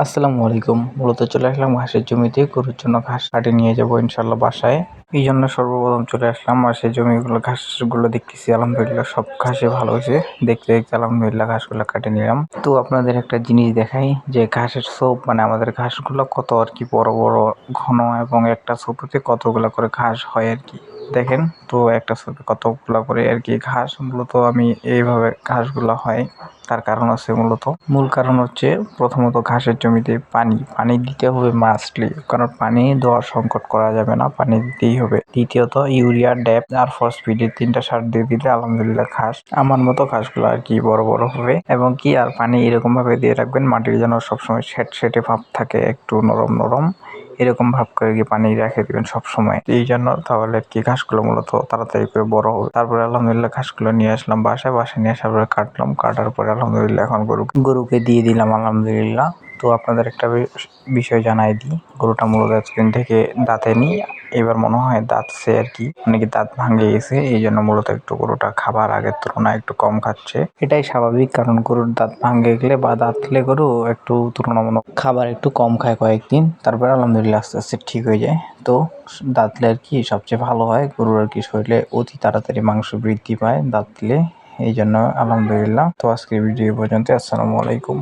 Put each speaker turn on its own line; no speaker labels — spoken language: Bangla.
আসসালামু আলাইকুম। মূলত চলে আসলাম ঘাসের জমিতে গরুর জন্য ঘাস কাটে নিয়ে যাবো ইনশাল্লাহ বাসায়। এই জন্য সর্বপ্রথম চলে আসলাম ঘাসের জমিগুলো, ঘাসগুলো দেখতেছি আলহামদুলিল্লাহ সব ঘাসে ভালো হয়েছে। দেখতে দেখতে আলহামদুলিল্লাহ ঘাসগুলো কাটে নিলাম। তো আপনাদের একটা জিনিস দেখাই যে ঘাসের ছোপ, মানে আমাদের ঘাসগুলো কত আর কি বড় বড় ঘন, এবং একটা ছোপতে কতগুলো করে ঘাস হয় আর কি। দেখেন তো একটা ছোপে কতগুলো করে আর কি ঘাস। মূলত আমি এইভাবে ঘাসগুলো হয় তার কারণ আছে, মূল কারণ হচ্ছে প্রথমত ঘাসের জমিতে পানি দিতে হবে মাস্টলি, কারণ পানি দেওয়ার সংকট করা যাবে না, পানি দিতেই হবে। দ্বিতীয়ত ইউরিয়া, ড্যাপ আর ফসফেট, 3টা সার দিয়ে দিলে আলহামদুলিল্লাহ ঘাস আমার মতো ঘাসগুলো আর কি বড় বড় হবে। এবং কি আর পানি এরকম ভাবে দিয়ে রাখবেন মাটির যেন সবসময় সেটে ভাব থাকে, একটু নরম নরম এরকম ভাব করে কি পানি রেখে দিবেন সবসময়। এই জন্য তাহলে কি ঘাসগুলো মূলত তাড়াতাড়ি করে বড় হবে। তারপরে আলহামদুলিল্লাহ ঘাসগুলো নিয়ে আসলাম বাসায় নিয়ে আসার পরে কাটলাম, কাটার পরে আলহামদুলিল্লাহ এখন গরুকে দিয়ে দিলাম আলহামদুলিল্লাহ। তো আপনাদের একটা বিষয় জানাই দিই, গরুটা মূলত এতদিন থেকে দাঁতেনি, এবার মনে হয় দাঁতছে আর কি, অনেকে দাঁত ভাঙে গেছে, এই জন্য মূলত একটু গরুটা খাবার আগের তুলনায় একটু কম খাচ্ছে। এটাই স্বাভাবিক, কারণ গরুর দাঁত ভাঙে গেলে বা দাঁতলে গরু একটু তুলনামূলক খাবার একটু কম খায় কয়েকদিন, তারপরে আলহামদুলিল্লাহ আস্তে আস্তে ঠিক হয়ে যায়। তো দাঁতলে আর কি সবচেয়ে ভালো হয়, গরুর আর কি শরীরে অতি তাড়াতাড়ি মাংস বৃদ্ধি পায় দাঁতলে, এই জন্য আলহামদুলিল্লাহ। তো আজকের ভিডিও পর্যন্ত, আসসালামু আলাইকুম।